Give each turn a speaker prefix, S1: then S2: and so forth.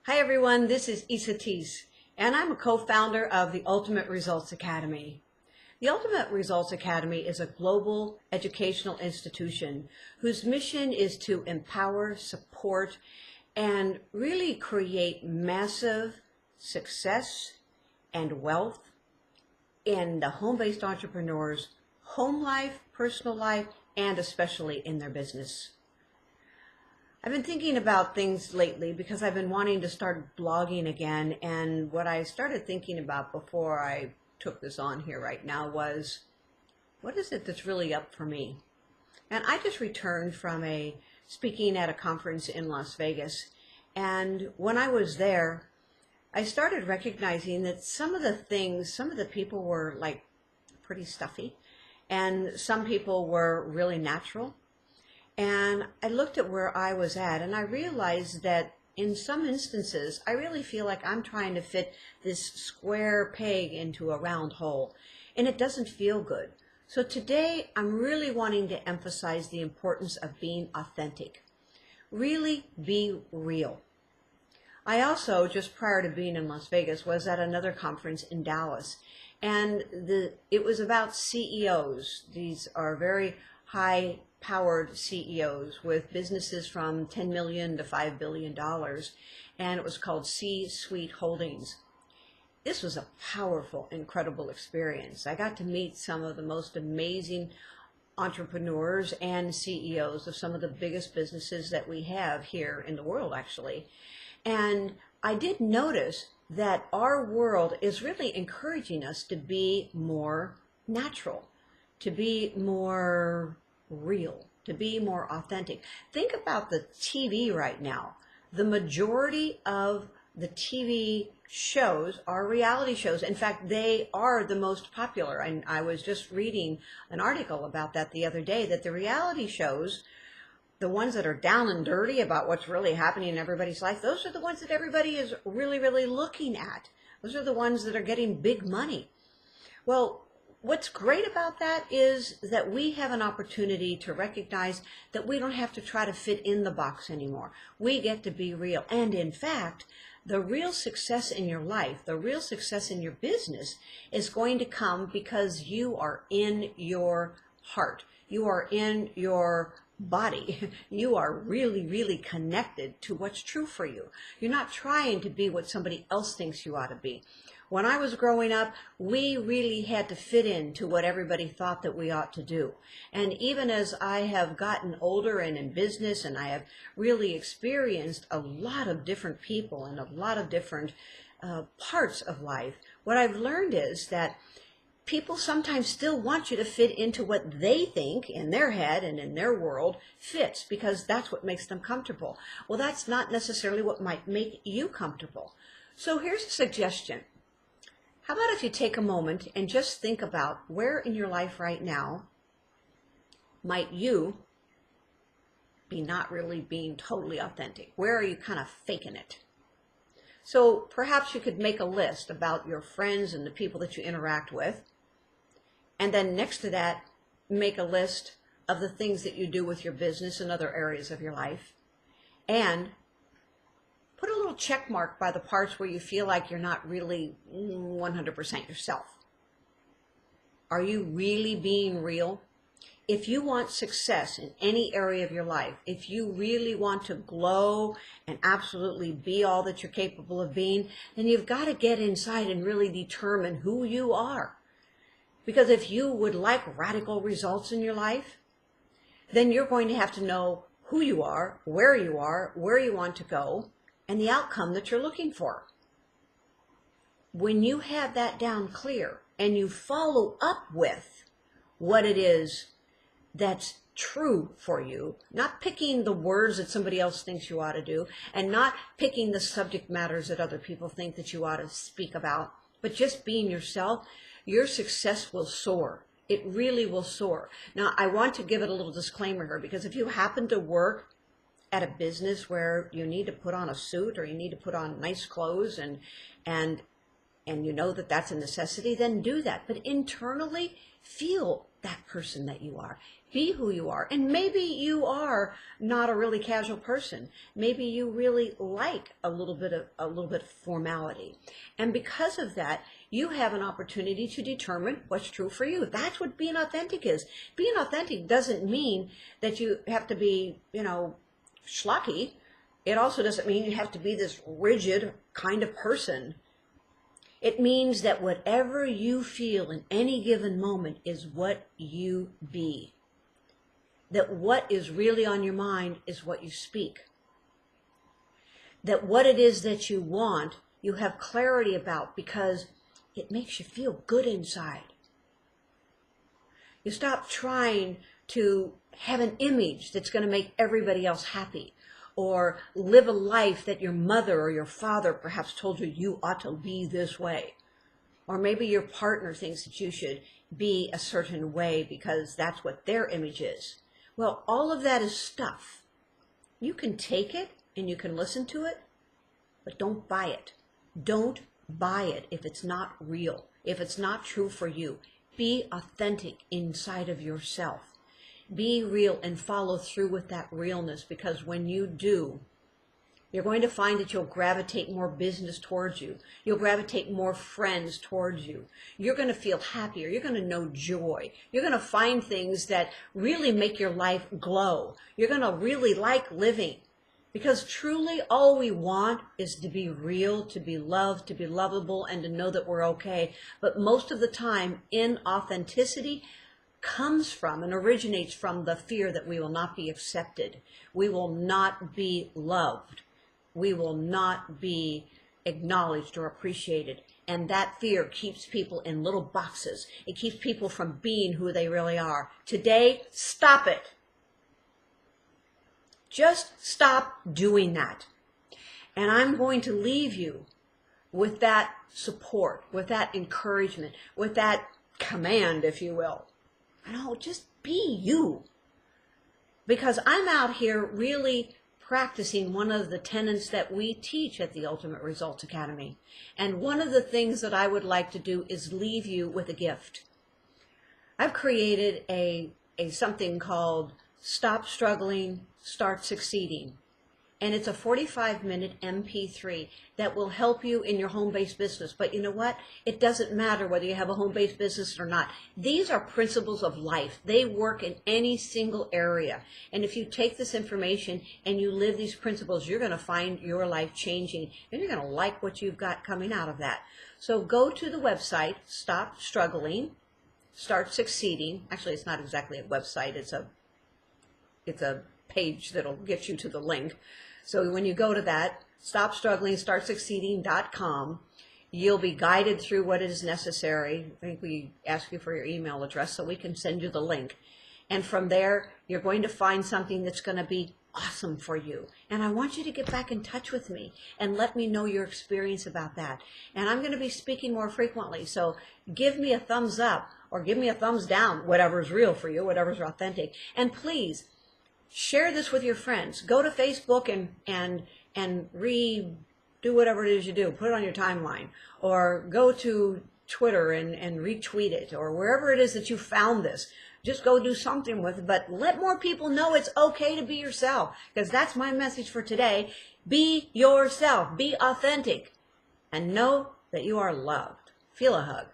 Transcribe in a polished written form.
S1: Hi everyone, this is Esateys, and I'm a co-founder of the Ultimate Results Academy. The Ultimate Results Academy is a global educational institution whose mission is to empower, support, and really create massive success and wealth in the home-based entrepreneurs' home life, personal life, and especially in their business. I've been thinking about things lately because I've been wanting to start blogging again, and what I started thinking about before I took this on here right now was, what is it that's really up for me? And I just returned from speaking at a conference in Las Vegas, and when I was there, I started recognizing that some of the people were like pretty stuffy, and some people were really natural. And I looked at where I was at, and I realized that in some instances, I really feel like I'm trying to fit this square peg into a round hole, and it doesn't feel good. So today, I'm really wanting to emphasize the importance of being authentic. Really be real. I also, just prior to being in Las Vegas, was at another conference in Dallas, and it was about CEOs. These are very high-powered CEOs with businesses from $10 million to $5 billion, and it was called C-Suite Holdings. This was a powerful, incredible experience. I got to meet some of the most amazing entrepreneurs and CEOs of some of the biggest businesses that we have here in the world, actually. And I did notice that our world is really encouraging us to be more natural, to be more real, to be more authentic. Think about the TV right now. The majority of the TV shows are reality shows. In fact, they are the most popular. And I was just reading an article about that the other day, that the reality shows, the ones that are down and dirty about what's really happening in everybody's life, those are the ones that everybody is really, really looking at. Those are the ones that are getting big money. Well, what's great about that is that we have an opportunity to recognize that we don't have to try to fit in the box anymore. We get to be real. And in fact, the real success in your life, the real success in your business is going to come because you are in your heart. You are in your body. You are really, really connected to what's true for you. You're not trying to be what somebody else thinks you ought to be. When I was growing up, we really had to fit into what everybody thought that we ought to do. And even as I have gotten older and in business, and I have really experienced a lot of different people and a lot of different parts of life, what I've learned is that people sometimes still want you to fit into what they think in their head and in their world fits, because that's what makes them comfortable. Well, that's not necessarily what might make you comfortable. So here's a suggestion. How about if you take a moment and just think about where in your life right now might you be not really being totally authentic? Where are you kind of faking it? So perhaps you could make a list about your friends and the people that you interact with. And then next to that, make a list of the things that you do with your business and other areas of your life. And put a little check mark by the parts where you feel like you're not really 100% yourself. Are you really being real? If you want success in any area of your life, if you really want to glow and absolutely be all that you're capable of being, then you've got to get inside and really determine who you are. Because if you would like radical results in your life, then you're going to have to know who you are, where you want to go, and the outcome that you're looking for. When you have that down clear and you follow up with what it is that's true for you, not picking the words that somebody else thinks you ought to do, and not picking the subject matters that other people think that you ought to speak about, but just being yourself, your success will soar. It really will soar. Now, I want to give it a little disclaimer here, because if you happen to work at a business where you need to put on a suit or you need to put on nice clothes and you know that that's a necessity, then do that. But internally, feel that person that you are. Be who you are. And maybe you are not a really casual person. Maybe you really like a little bit of formality. And because of that, you have an opportunity to determine what's true for you. That's what being authentic is. Being authentic doesn't mean that you have to be, schlocky. It also doesn't mean you have to be this rigid kind of person. It means that whatever you feel in any given moment is what you be. That what is really on your mind is what you speak. That what it is that you want, you have clarity about because it makes you feel good inside. You stop trying to have an image that's going to make everybody else happy, or live a life that your mother or your father perhaps told you you ought to be this way. Or maybe your partner thinks that you should be a certain way because that's what their image is. Well, all of that is stuff. You can take it and you can listen to it, but don't buy it. Don't buy it if it's not real, if it's not true for you. Be authentic inside of yourself. Be real and follow through with that realness, because when you do, you're going to find that you'll gravitate more business towards you. You'll gravitate more friends towards you. You're going to feel happier. You're going to know joy. You're going to find things that really make your life glow. You're going to really like living. Because truly all we want is to be real, to be loved, to be lovable, and to know that we're okay. But most of the time, inauthenticity comes from and originates from the fear that we will not be accepted. We will not be loved. We will not be acknowledged or appreciated. And that fear keeps people in little boxes. It keeps people from being who they really are. Today, stop it. Just stop doing that. And I'm going to leave you with that support, with that encouragement, with that command, if you will. Just be you. Because I'm out here really practicing one of the tenets that we teach at the Ultimate Results Academy. And one of the things that I would like to do is leave you with a gift. I've created a something called Stop Struggling, Start Succeeding. And it's a 45-minute MP3 that will help you in your home-based business. But you know what? It doesn't matter whether you have a home-based business or not. These are principles of life. They work in any single area. And if you take this information and you live these principles, you're going to find your life changing. And you're going to like what you've got coming out of that. So go to the website, Stop Struggling, Start Succeeding. Actually, it's not exactly a website. It's a page that'll get you to the link. So when you go to that, stopstrugglingstartsucceeding.com, you'll be guided through what is necessary. I think we ask you for your email address so we can send you the link. And from there, you're going to find something that's going to be awesome for you. And I want you to get back in touch with me and let me know your experience about that. And I'm going to be speaking more frequently. So give me a thumbs up or give me a thumbs down, whatever's real for you, whatever's authentic. And please, share this with your friends. Go to Facebook and do whatever it is you do. Put it on your timeline. Or go to Twitter and retweet it. Or wherever it is that you found this. Just go do something with it. But let more people know it's okay to be yourself. Because that's my message for today. Be yourself. Be authentic. And know that you are loved. Feel a hug.